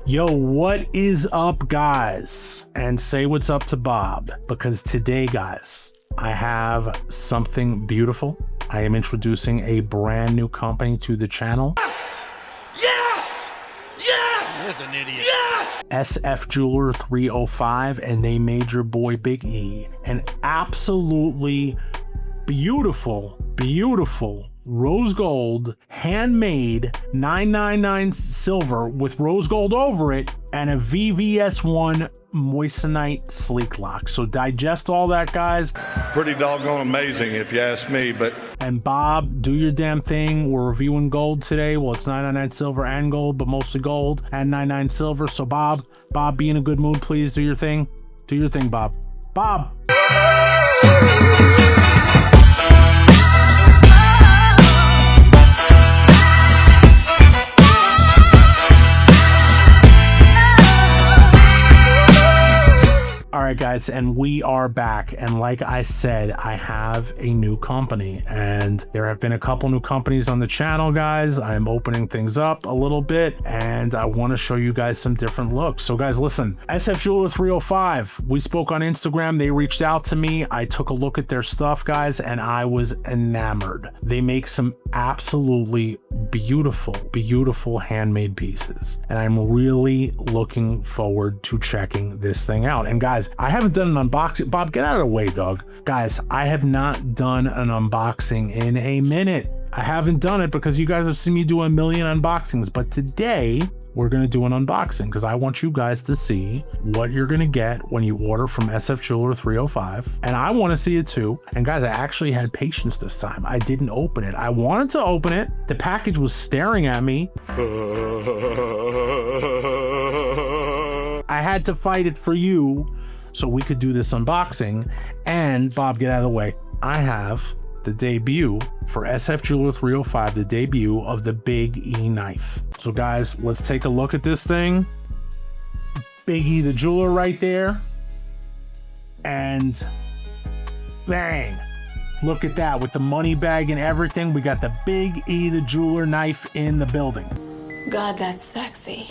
Yo, what is up, guys? And say what's up to Bob, because today, guys, I have something beautiful. I am introducing a brand new company to the channel. Yes! Yes! Yes! This is an idiot. Yes! SFJEWELER305, and they made your boy Big E an absolutely beautiful rose gold, handmade 999 silver with rose gold over it, and a VVS1 Moissanite sleek lock. So digest all that, guys. Pretty doggone amazing if you ask me, but... And Bob, do your damn thing. We're reviewing gold today. Well, it's 999 silver and gold, but mostly gold and 99 silver. So Bob, be in a good mood, please. Do your thing. Do your thing, Bob. Bob! All right, guys, and we are back. And like I said, I have a new company, and there have been a couple new companies on the channel, guys. I'm opening things up a little bit, and I want to show you guys some different looks. So guys, listen, SFJEWELER305, we spoke on Instagram. They reached out to me. I took a look at their stuff, guys, and I was enamored. They make some absolutely beautiful handmade pieces, and I'm really looking forward to checking this thing out. And guys, I haven't done an unboxing. Bob, get out of the way, dog. Guys, I have not done an unboxing in a minute. I haven't done it because you guys have seen me do a million unboxings, but today we're going to do an unboxing because I want you guys to see what you're going to get when you order from SFJEWELER305. And I want to see it too. And guys, I actually had patience this time. I didn't open it. I wanted to open it. The package was staring at me. I had to fight it for you so we could do this unboxing. And Bob, get out of the way. I have the debut for SFJEWELER305, the debut of the Big E knife. So guys, let's take a look at this thing. Big E the jeweler right there. And bang, look at that with the money bag and everything. We got the Big E the jeweler knife in the building. God, that's sexy.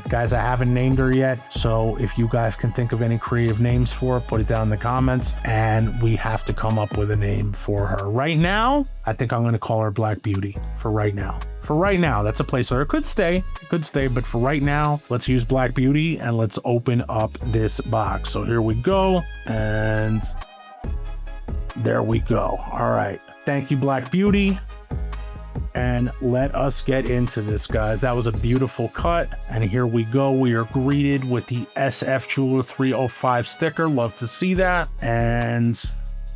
Guys, I haven't named her yet, so if you guys can think of any creative names for it, put it down in the comments, and we have to come up with a name for her. Right now, I think I'm going to call her Black Beauty for right now. For right now, that's a placeholder. It could stay, but for right now, let's use Black Beauty, and let's open up this box. So here we go, and there we go. All right. Thank you, Black Beauty. And let us get into this, guys. That was a beautiful cut. And here we go. We are greeted with the SFJEWELER305 sticker. Love to see that. And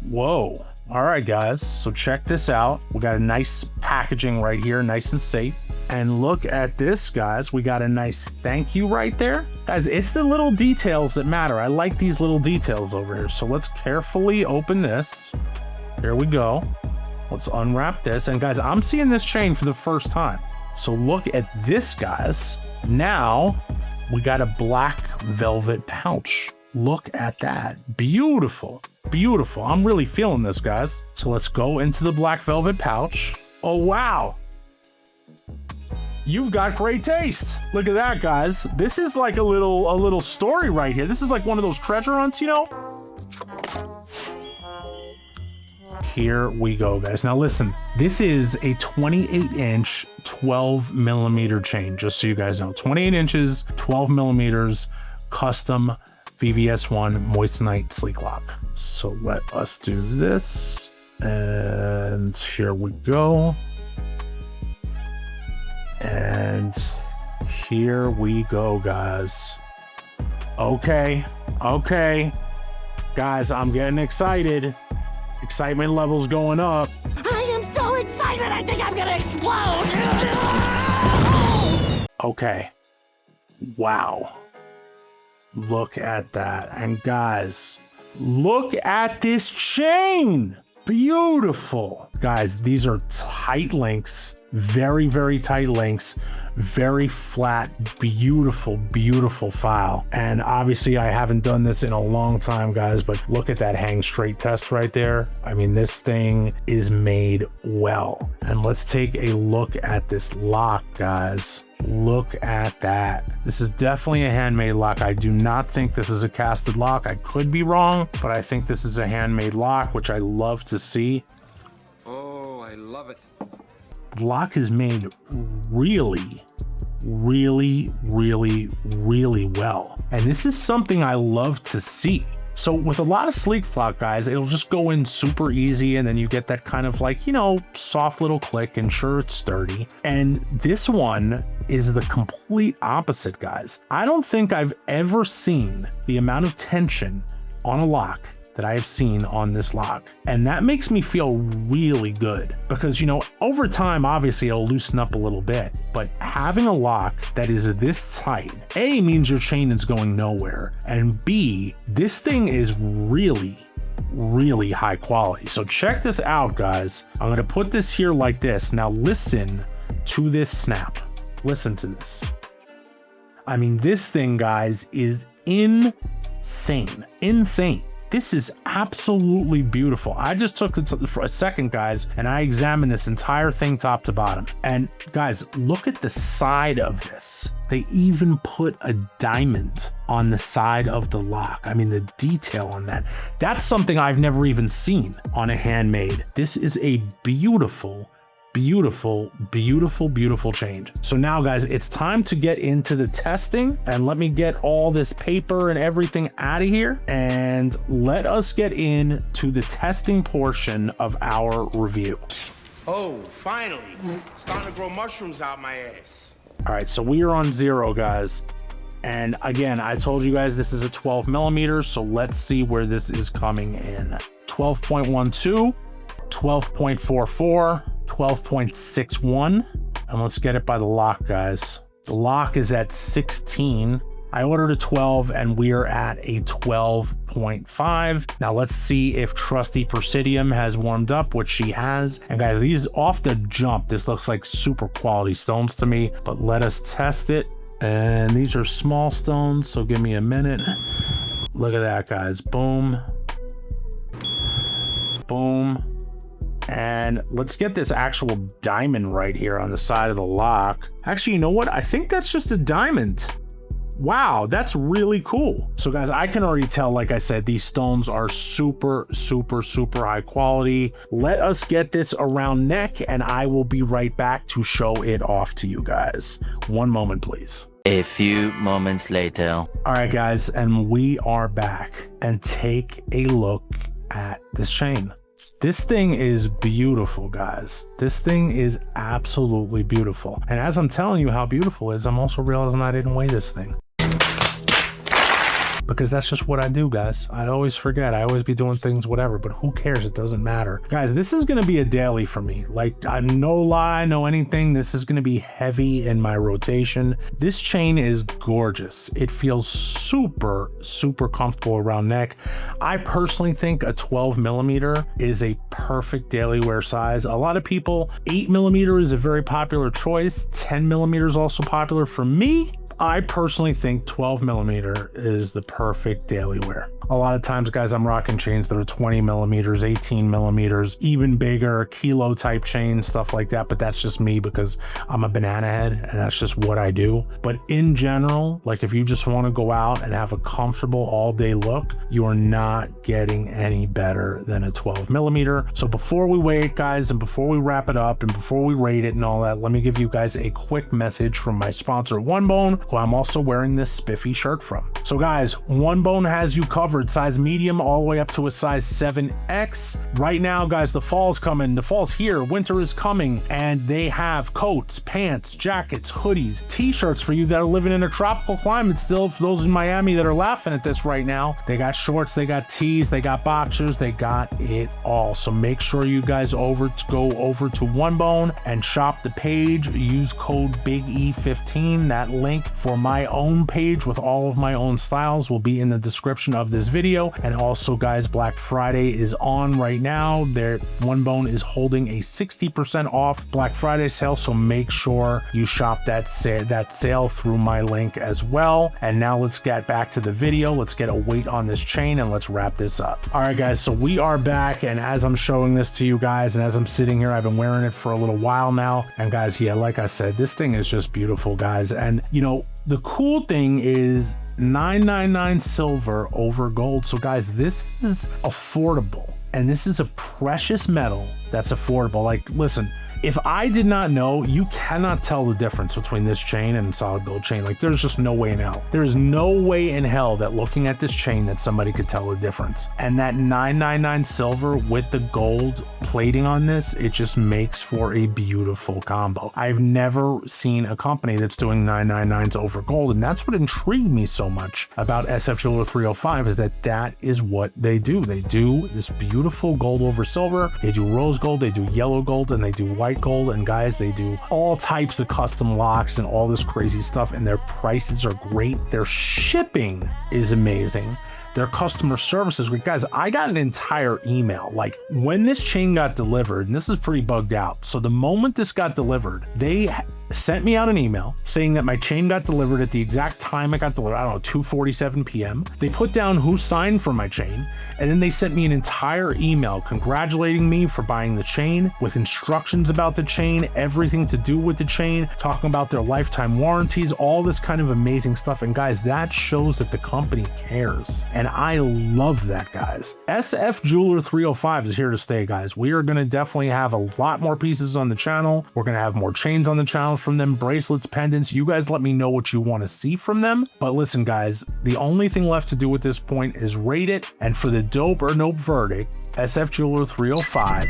whoa. All right, guys. So check this out. We got a nice packaging right here, nice and safe. And look at this, guys. We got a nice thank you right there. Guys, it's the little details that matter. I like these little details over here. So let's carefully open this. Here we go. Let's unwrap this. And guys, I'm seeing this chain for the first time. So look at this, guys. Now we got a black velvet pouch. Look at that. Beautiful. Beautiful. I'm really feeling this, guys. So let's go into the black velvet pouch. Oh, wow. You've got great taste. Look at that, guys. This is like a little story right here. This is like one of those treasure hunts, you know? Here we go, guys. Now listen, this is a 28-inch, 12mm chain, just so you guys know. 28 inches, 12 millimeters, custom VVS1 Moissanite sleek lock. So let us do this. And here we go. And here we go, guys. Okay. Guys, I'm getting excited. Excitement levels going up. I am so excited, I think I'm gonna explode! Okay. Wow. Look at that. And guys, look at this chain. Beautiful. Guys, these are tight links. Very tight links. Very flat, beautiful, beautiful file. And obviously I haven't done this in a long time, guys, but look at that hang straight test right there. I mean, this thing is made well. And let's take a look at this lock, guys. Look at that. This is definitely a handmade lock. I do not think this is a casted lock. I could be wrong, but I think this is a handmade lock, which I love to see. Oh, I love it. The lock is made really, really, really, really well. And this is something I love to see. So with a lot of sleek lock, guys, it'll just go in super easy, and then you get that kind of like, you know, soft little click, and sure, it's sturdy. And this one is the complete opposite, guys. I don't think I've ever seen the amount of tension on a lock that I have seen on this lock. And that makes me feel really good because, you know, over time, obviously it'll loosen up a little bit, but having a lock that is this tight, A, means your chain is going nowhere, and B, this thing is really, really high quality. So check this out, guys. I'm gonna put this here like this. Now listen to this snap. Listen to this. I mean, this thing, guys, is insane, insane. This is absolutely beautiful. I just took it for a second, guys, and I examined this entire thing top to bottom. And guys, look at the side of this. They even put a diamond on the side of the lock. I mean, the detail on that. That's something I've never even seen on a handmade. This is a beautiful, beautiful, beautiful, beautiful change. So now, guys, it's time to get into the testing, and let me get all this paper and everything out of here, and let us get into the testing portion of our review. Oh, finally. Starting to grow mushrooms out my ass. All right, so we are on 0, guys. And again, I told you guys this is a 12 millimeters, so let's see where this is coming in. 12.12, 12.44, 12.61, and let's get it by the lock, guys. The lock is at 16. I ordered a 12 and we are at a 12.5. Now let's see if trusty Presidium has warmed up, which she has. And guys, these off the jump, this looks like super quality stones to me, but let us test it. And these are small stones, so give me a minute. Look at that, guys. Boom. Boom. And let's get this actual diamond right here on the side of the lock. Actually, you know what? I think that's just a diamond. Wow, that's really cool. So guys, I can already tell, like I said, these stones are super, super, super high quality. Let us get this around neck and I will be right back to show it off to you guys. One moment, please. A few moments later. All right, guys, and we are back, and take a look at this chain. This thing is beautiful, guys. This thing is absolutely beautiful. And as I'm telling you how beautiful it is, I'm also realizing I didn't weigh this thing. Because that's just what I do, guys. I always forget. I always be doing things, whatever, but who cares? It doesn't matter. Guys, this is going to be a daily for me. Like, no lie, no anything. This is going to be heavy in my rotation. This chain is gorgeous. It feels super, super comfortable around neck. I personally think a 12 millimeter is a perfect daily wear size. A lot of people, 8 millimeter is a very popular choice. 10 millimeter is also popular. For me, I personally think 12 millimeter is the perfect daily wear. A lot of times, guys, I'm rocking chains that are 20 millimeters, 18 millimeters, even bigger, kilo type chains, stuff like that. But that's just me because I'm a banana head and that's just what I do. But in general, like if you just want to go out and have a comfortable all day look, you are not getting any better than a 12 millimeter. So before we wait, guys, and before we wrap it up and before we rate it and all that, let me give you guys a quick message from my sponsor, One Bone, who I'm also wearing this spiffy shirt from. So guys, One Bone has you covered, size medium all the way up to a size 7X. Right now, guys, the fall's coming. The fall's here. Winter is coming, and they have coats, pants, jackets, hoodies, t-shirts for you that are living in a tropical climate still. For those in Miami that are laughing at this right now, they got shorts, they got tees, they got boxers, they got it all. So make sure you guys go over to One Bone and shop the page. Use code BIGE15. That link for my own page with all of my own styles will be in the description of this this video. And also guys, Black Friday is on right now. One Bone is holding a 60% off Black Friday sale, so make sure you shop that sale through my link as well. And now let's get back to the video. Let's get a weight on this chain and let's wrap this up. All right guys, so we are back, and as I'm showing this to you guys and as I'm sitting here, I've been wearing it for a little while now. And guys, yeah, like I said, this thing is just beautiful, guys. And you know, the cool thing is 999 silver over gold. So guys, this is affordable, and this is a precious metal that's affordable. Like, listen, if I did not know, you cannot tell the difference between this chain and solid gold chain. Like, there's just no way in hell. There is no way in hell that looking at this chain that somebody could tell the difference. And that 999 silver with the gold plating on this, it just makes for a beautiful combo. I've never seen a company that's doing 999s over gold, and that's what intrigued me so much about SF Jeweler 305, is that is what they do. They do this beautiful gold over silver. They do rose gold, they do yellow gold, and they do white gold. And guys, they do all types of custom locks and all this crazy stuff, and their prices are great. Their shipping is amazing. Their customer service is great. Guys, I got an entire email like when this chain got delivered, and this is pretty bugged out. So the moment this got delivered, they sent me out an email saying that my chain got delivered at the exact time it got delivered. I don't know, 2:47 p.m. They put down who signed for my chain, and then they sent me an entire email congratulating me for buying the chain with instructions about the chain, everything to do with the chain, talking about their lifetime warranties, all this kind of amazing stuff. And guys, that shows that the company cares. And I love that, guys. SF Jeweler 305 is here to stay, guys. We are going to definitely have a lot more pieces on the channel. We're going to have more chains on the channel from them, bracelets, pendants. You guys let me know what you want to see from them. But listen, guys, the only thing left to do at this point is rate it. And for the dope or nope verdict, SF Jeweler 305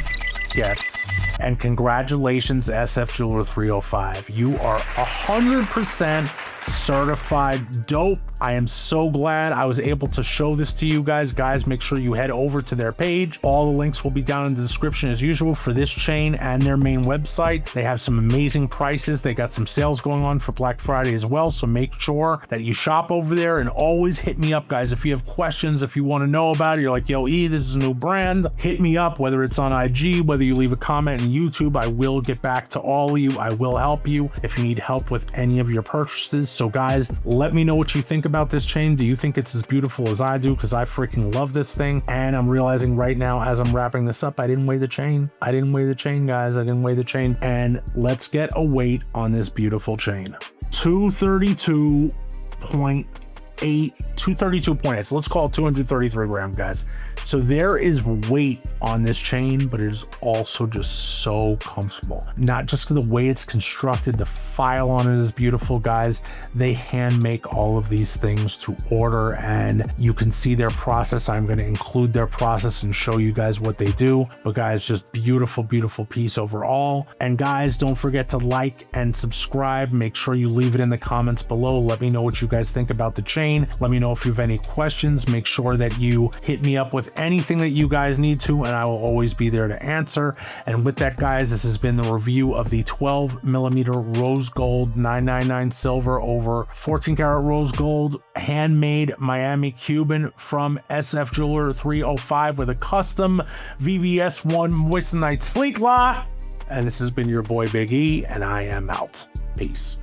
gets, and congratulations, SF Jeweler 305. You are 100% certified dope. I am so glad I was able to show this to you guys. Guys, make sure you head over to their page. All the links will be down in the description as usual for this chain and their main website. They have some amazing prices. They got some sales going on for Black Friday as well, so make sure that you shop over there, and always hit me up, guys. If you have questions, if you want to know about it, you're like, yo, E, this is a new brand, hit me up, whether it's on IG, whether you leave a comment on YouTube. I will get back to all of you. I will help you if you need help with any of your purchases. So guys, let me know what you think about this chain. Do you think it's as beautiful as I do? Because I freaking love this thing. And I'm realizing right now as I'm wrapping this up, I didn't weigh the chain. I didn't weigh the chain, guys. I didn't weigh the chain. And let's get a weight on this beautiful chain. 232.8, so let's call it 233 grams, guys. So there is weight on this chain, but it is also just so comfortable. Not just the way it's constructed, the file on it is beautiful, guys. They hand make all of these things to order, and you can see their process. I'm going to include their process and show you guys what they do. But guys, just beautiful, beautiful piece overall. And guys, don't forget to like and subscribe. Make sure you leave it in the comments below. Let me know what you guys think about the chain. Let me know if you have any questions. Make sure that you hit me up with anything that you guys need to, and I will always be there to answer. And with that, guys, this has been the review of the 12mm rose gold 999 silver over 14 karat rose gold handmade Miami Cuban from SF Jeweler 305 with a custom VVS1 Moissanite sleek lock. And this has been your boy Big E, and I am out. Peace.